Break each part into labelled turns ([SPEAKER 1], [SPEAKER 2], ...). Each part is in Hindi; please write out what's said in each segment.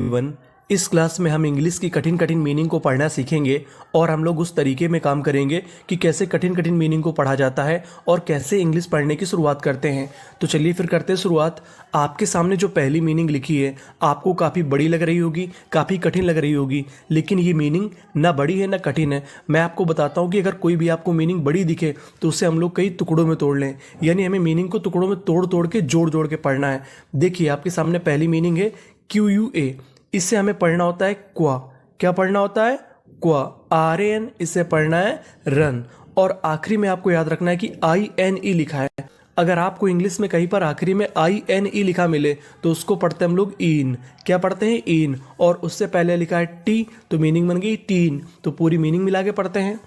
[SPEAKER 1] एवरीवन, इस क्लास में हम इंग्लिश की कठिन कठिन मीनिंग को पढ़ना सीखेंगे और हम लोग उस तरीके में काम करेंगे कि कैसे कठिन कठिन मीनिंग को पढ़ा जाता है और कैसे इंग्लिश पढ़ने की शुरुआत करते हैं। तो चलिए फिर करते हैं शुरुआत। आपके सामने जो पहली मीनिंग लिखी है आपको काफ़ी बड़ी लग रही होगी, काफ़ी कठिन लग रही होगी, लेकिन ये मीनिंग ना बड़ी है ना कठिन है। मैं आपको बताता हूँ कि अगर कोई भी आपको मीनिंग बड़ी दिखे तो उसे हम लोग कई टुकड़ों में तोड़ लें, यानी हमें मीनिंग को टुकड़ों में तोड़ तोड़ के जोड़ जोड़ के पढ़ना है। देखिए आपके सामने पहली मीनिंग है QUA। इससे हमें पढ़ना होता है क्वा। क्या पढ़ना होता है? क्वा। RAN, इससे पढ़ना है रन। और आखिरी में आपको याद रखना है कि INE लिखा है। अगर आपको इंग्लिश में कहीं पर आखिरी में INE लिखा मिले तो उसको पढ़ते हैं हम लोग इन। क्या पढ़ते हैं? इन। और उससे पहले लिखा है टी तो मीनिंग बन गई टीन। तो पूरी मीनिंग मिला के पढ़ते हैं।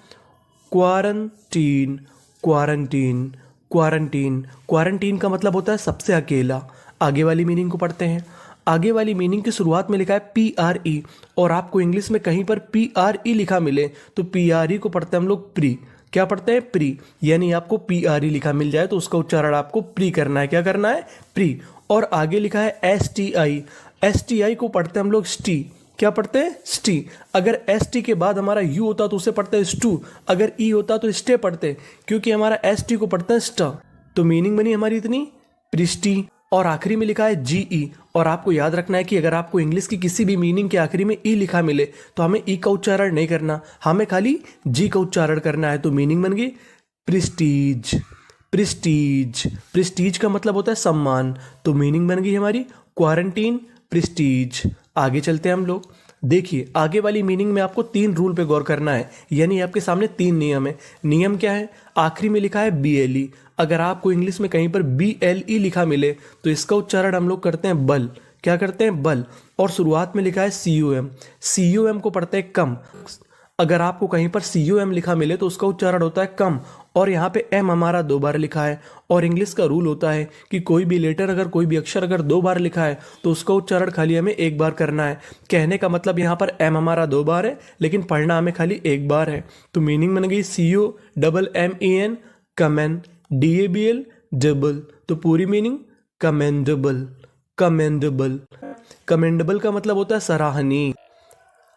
[SPEAKER 1] Quarantine, quarantine, quarantine. क्वारंटीन का मतलब होता है सबसे अकेला। आगे वाली मीनिंग को पढ़ते हैं। आगे वाली मीनिंग की शुरुआत में लिखा है PRE और आपको इंग्लिश में कहीं पर PRE लिखा मिले तो PRE को पढ़ते हैं हम लोग प्री। क्या पढ़ते हैं? प्री। यानी आपको PRE लिखा मिल जाए तो उसका उच्चारण आपको प्री करना है। क्या करना है? प्री। और आगे लिखा है STI। STI को पढ़ते हैं हम लोग स्टी। क्या पढ़ते हैं? स्टी। अगर ST के बाद हमारा U होता तो उसे पढ़ते हैं स्टू। अगर E होता तो स्टे पढ़ते, क्योंकि हमारा ST को पढ़ते हैं स्टा। तो मीनिंग बनी हमारी इतनी, प्रिस्टी। और आखिरी में लिखा है GE। और आपको याद रखना है कि अगर आपको इंग्लिश की किसी भी मीनिंग के आखिरी में ई लिखा मिले तो हमें ई का उच्चारण नहीं करना, हमें खाली जी का उच्चारण करना है। तो मीनिंग बन गई प्रिस्टीज। प्रिस्टीज, प्रिस्टीज का मतलब होता है सम्मान। तो मीनिंग बन गई हमारी क्वारंटीन, प्रिस्टीज। आगे चलते हैं हम लोग। देखिए आगे वाली मीनिंग में आपको 3 रूल पे गौर करना है, यानी आपके सामने 3 नियम है। नियम क्या है? आखिरी में लिखा है BLE। अगर आपको इंग्लिश में कहीं पर BLE लिखा मिले तो इसका उच्चारण हम लोग करते हैं बल। क्या करते हैं? बल। और शुरुआत में लिखा है COM। COM को पढ़ते हैं कम। अगर आपको कहीं पर COM लिखा मिले तो उसका उच्चारण होता है कम। और यहाँ पे M हमारा 2 बार लिखा है। और इंग्लिश का रूल होता है कि कोई भी लेटर अगर कोई भी अक्षर अगर 2 बार लिखा है तो उसका उच्चारण खाली हमें 1 बार करना है। कहने का मतलब यहाँ पर M हमारा 2 बार है लेकिन पढ़ना हमें खाली 1 बार है। तो मीनिंग बन गई COMMEN, कमेन। DABL, double. तो पूरी मीनिंग कमेंडेबल, कमेंडेबल। कमेंडेबल का मतलब होता है सराहनीय।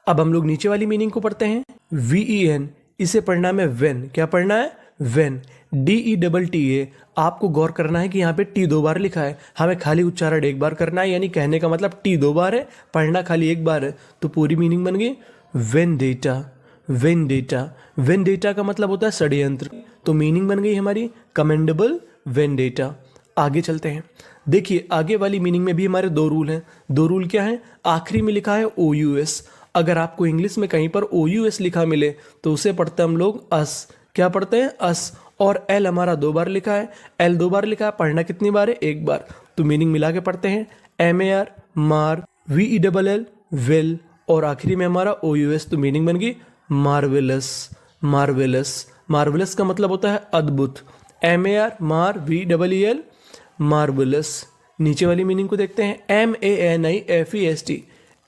[SPEAKER 1] अब हम लोग नीचे वाली मीनिंग को पढ़ते हैं। VEN, इसे पढ़ना है वेन। क्या पढ़ना है? वेन। DETTA। आपको गौर करना है कि यहाँ पे T 2 बार लिखा है, हमें खाली उच्चारण 1 बार करना है, यानी कहने का मतलब T 2 बार है, पढ़ना खाली 1 बार है। तो पूरी मीनिंग बन गई वेंडेटा, वेंडेटा। वेंडेटा का मतलब होता है षड्यंत्र। तो मीनिंग बन गई हमारी कमेंडेबल वेंडेटा। आगे चलते हैं। देखिए आगे वाली मीनिंग में भी हमारे 2 रूल हैं। 2 रूल क्या हैं? आखिरी में लिखा है OUS। अगर आपको इंग्लिश में कहीं पर OUS लिखा मिले तो उसे पढ़ते हैं हम लोग अस। क्या पढ़ते हैं? अस। और L हमारा 2 बार लिखा है। L 2 बार लिखा है, पढ़ना कितनी बार है? 1 बार। तो मीनिंग मिला के पढ़ते हैं MAR, मार। VELL, well. और आखिरी में हमारा OUS। तो मीनिंग बन गई मार्वेलस, मार्वेलस। मार्वेलस का मतलब होता है अद्भुत। MAR, मार, VELL, मार्वेलस। नीचे वाली मीनिंग को देखते हैं। MANIFEST।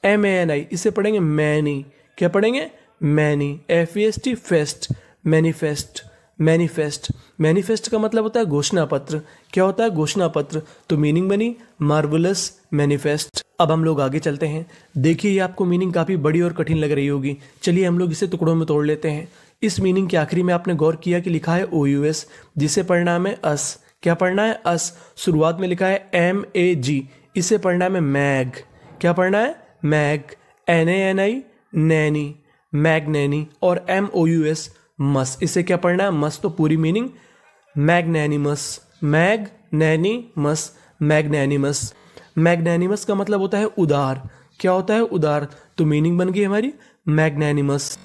[SPEAKER 1] MANI, इसे पढ़ेंगे मैनी। क्या पढ़ेंगे? Many. FEST, fest. Manifest, manifest. Manifest का मतलब होता है घोषणा पत्र। क्या होता है? घोषणा पत्र। तो मीनिंग बनी मार्वेलस मैनिफेस्ट। अब हम लोग आगे चलते हैं। देखिए ये आपको मीनिंग काफ़ी बड़ी और कठिन लग रही होगी, चलिए हम लोग इसे टुकड़ों में तोड़ लेते हैं। इस मीनिंग के आखिरी में आपने गौर किया कि लिखा है OUS, जिसे पढ़ना है हमें अस। क्या पढ़ना है? अस। शुरुआत में लिखा है MAG, इसे पढ़ना है हमें मैग। क्या पढ़ना है? मैग। NANI, नैनी, मैगनैनी। और MOUS, मस। इसे क्या पढ़ना है? मस। तो पूरी मीनिंग मैग्नैनिमस, मैग्नैनिमस, मैग्नैनिमस। मैग्नैनिमस का मतलब होता है उदार। क्या होता है? उदार। तो मीनिंग बन गई हमारी मैग्नैनिमस।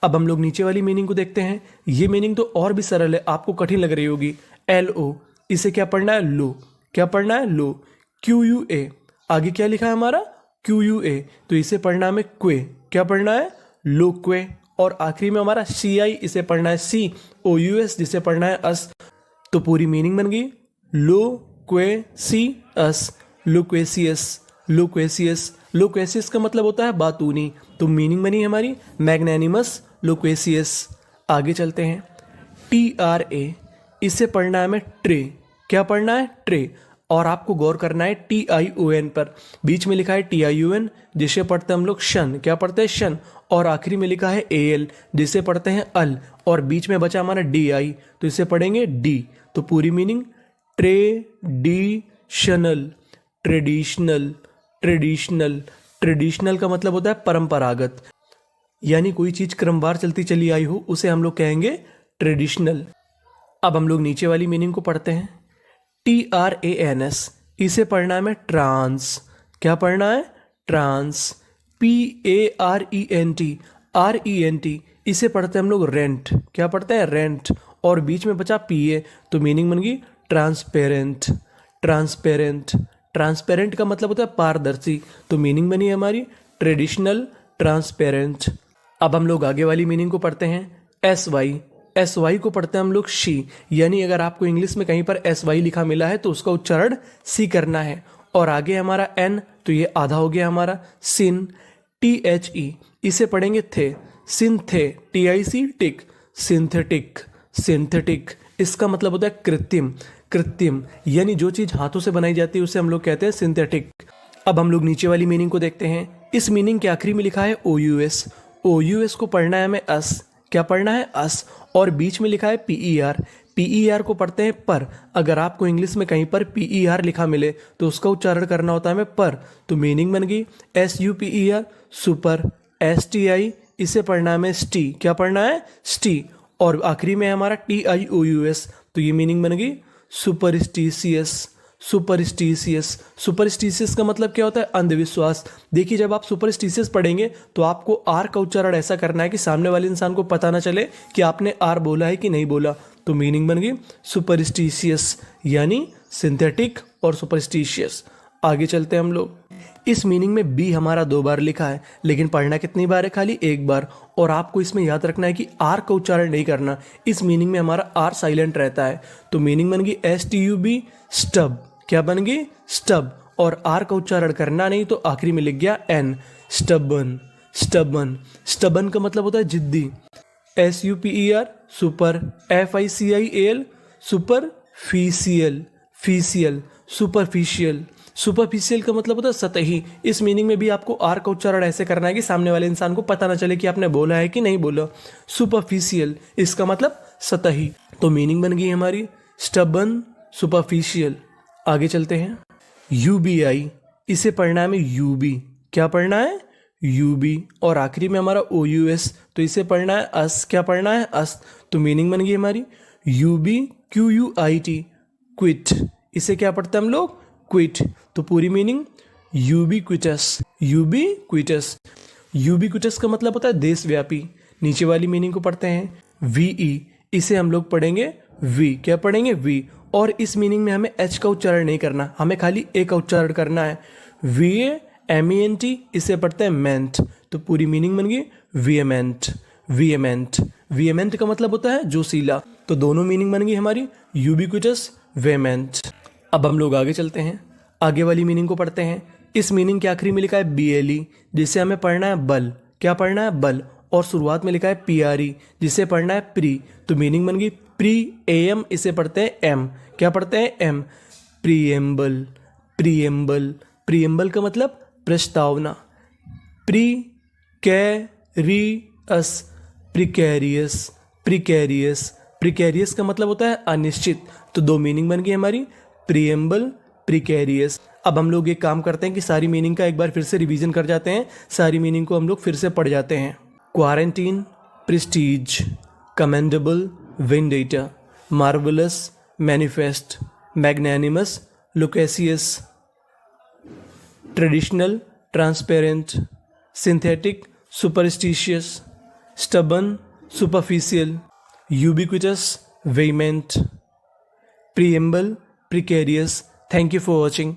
[SPEAKER 1] अब हम लोग नीचे वाली मीनिंग को देखते हैं। ये मीनिंग तो और भी सरल है, आपको कठिन लग रही होगी। LO, इसे क्या पढ़ना है? लो। क्या पढ़ना है? लो। QUA, आगे क्या लिखा है हमारा? QUA। तो इसे पढ़ना हमें क्वे। क्या पढ़ना है? लो क्वे। और आखिरी में हमारा CI, इसे पढ़ना है COUS, जिसे पढ़ना है अस। तो पूरी मीनिंग बन गई लोक्वेसियस, लोक्वेसियस, लोक्वेसियस। लोक्वेसियस का मतलब होता है बातूनी। तो मीनिंग बनी हमारी मैग्नैनिमस लोक्वेसियस। आगे चलते हैं। TRA, इसे पढ़ना है हमें ट्रे। क्या पढ़ना है? ट्रे। और आपको गौर करना है TION पर। बीच में लिखा है TION जिसे पढ़ते हैं हम लोग शन, क्या पढ़ते हैं शन, और आखिरी में लिखा है AL जिसे पढ़ते हैं अल, और बीच में बचा हमारा DI तो इसे पढ़ेंगे D। तो पूरी meaning traditional, traditional, traditional. Traditional का मतलब होता है परंपरागत, यानी कोई चीज क्रमवार चलती चली आई हो उसे हम लोग कहेंगे ट्रेडिशनल। अब हम लोग नीचे वाली मीनिंग को पढ़ते हैं। TRANS इसे पढ़ना है हमें ट्रांस, क्या पढ़ना है ट्रांस। PARENT RENT इसे पढ़ते हैं हम लोग रेंट, क्या पढ़ते हैं रेंट, और बीच में बचा PA तो मीनिंग बन गई ट्रांसपेरेंट, ट्रांसपेरेंट। ट्रांसपेरेंट का मतलब होता है पारदर्शी तो मीनिंग बनी है हमारी ट्रेडिशनल, ट्रांसपेरेंट। अब हम लोग आगे वाली मीनिंग को पढ़ते हैं। SY को पढ़ते हैं हम लोग शी, यानी अगर आपको इंग्लिश में कहीं पर SY लिखा मिला है तो उसका उच्चारण सी करना है। और आगे हमारा N तो ये आधा हो गया हमारा सिन। THE इसे पढ़ेंगे थे, सिंथे, TIC टिक, सिंथेटिक, सिंथेटिक। इसका मतलब होता है कृत्रिम, कृत्रिम, यानी जो चीज हाथों से बनाई जाती है उसे हम लोग कहते हैं सिंथेटिक। अब हम लोग नीचे वाली मीनिंग को देखते हैं। इस मीनिंग के आखिरी में लिखा है OUS को पढ़ना है हमें अस, क्या पढ़ना है अस, और बीच में लिखा है PER को पढ़ते हैं पर। अगर आपको इंग्लिश में कहीं पर PER लिखा मिले तो उसका उच्चारण करना होता है हमें पर, तो मीनिंग बन गई SUPER सुपर। STI इसे पढ़ना है हमें स्टी, क्या पढ़ना है स्टी, और आखिरी में हमारा TIOUS तो ये मीनिंग बन गई सुपरस्टिशियस, सुपरस्टिशियस। सुपरस्टिशियस का मतलब क्या होता है अंधविश्वास। देखिए जब आप सुपरस्टिशियस पढ़ेंगे तो आपको आर का उच्चारण ऐसा करना है कि सामने वाले इंसान को पता ना चले कि आपने आर बोला है कि नहीं बोला, तो मीनिंग बन गई सुपरस्टिशियस, यानी सिंथेटिक और सुपरस्टिशियस। आगे चलते हैं हम लोग। इस मीनिंग में बी हमारा 2 बार लिखा है, लेकिन पढ़ना कितनी बार है, खाली 1 बार। और आपको इसमें याद रखना है कि आर का उच्चारण नहीं करना, इस मीनिंग में हमारा आर साइलेंट रहता है। तो मीनिंग बन गई STUB स्टब, क्या बन गई स्टब, और आर का उच्चारण करना नहीं तो आखिरी में लिख गया N स्टबन, स्टबन। स्टबन का मतलब होता है जिद्दी। SUPER super, FICIAL superficial, ficial, superficial. Superficial का मतलब होता है सतही। इस मीनिंग में भी आपको आर का उच्चारण ऐसे करना है कि सामने वाले इंसान को पता ना चले कि आपने बोला है कि नहीं बोला। सुपरफिशियल इसका मतलब सतही, तो मीनिंग बन गई हमारी स्टबन, सुपरफिशियल। आगे चलते हैं। UBI इसे पढ़ना है हमें UB, क्या पढ़ना है UB, और आखिरी में हमारा OUS तो इसे पढ़ना है अस, क्या पढ़ना है अस, तो मीनिंग बन गई हमारी UBQUIT क्विट। इसे क्या पढ़ते हैं हम लोग क्विट, तो पूरी मीनिंग यूबिक्विटस, यूबिक्विटस। यूबिक्विटस का मतलब होता है देशव्यापी। नीचे वाली मीनिंग को पढ़ते हैं। VE इसे हम लोग पढ़ेंगे वी, क्या पढ़ेंगे वी, और इस मीनिंग में हमें H का उच्चारण नहीं करना, हमें खाली A का उच्चारण करना है। VAMENT इसे पढ़ते हैं मेंट, तो पूरी मीनिंग बन गई वीएमेंट, वीएमेंट। वीएमेंट का मतलब होता है जोशीला, तो दोनों मीनिंग बन गई हमारी यूबिक्विटस, वेमेंट। अब हम लोग आगे चलते हैं, आगे वाली मीनिंग को पढ़ते हैं। इस मीनिंग के आखिरी में लिखा है BLE जिसे हमें पढ़ना है बल, क्या पढ़ना है बल, और शुरुआत में लिखा है PRE जिसे पढ़ना है प्री, तो मीनिंग बन गई प्री AM इसे पढ़ते हैं M, क्या पढ़ते हैं M, प्रीएम्बल, प्रीएम्बल। प्रीएम्बल का मतलब प्रस्तावना। प्रीकैरियस, प्रिकैरियस, प्रिकैरियस। प्रिकैरियस का मतलब होता है अनिश्चित, तो दो मीनिंग बन गई हमारी प्रीएम्बल, प्रिकैरियस। अब हम लोग एक काम करते हैं कि सारी मीनिंग का एक बार फिर से रिवीजन कर जाते हैं, सारी मीनिंग को हम लोग फिर से पढ़ जाते हैं। Quarantine, prestige, commendable, vendetta, marvellous, manifest, magnanimous, loquacious, traditional, transparent, synthetic, superstitious, stubborn, superficial, ubiquitous, vehement, preamble, precarious. Thank you for watching.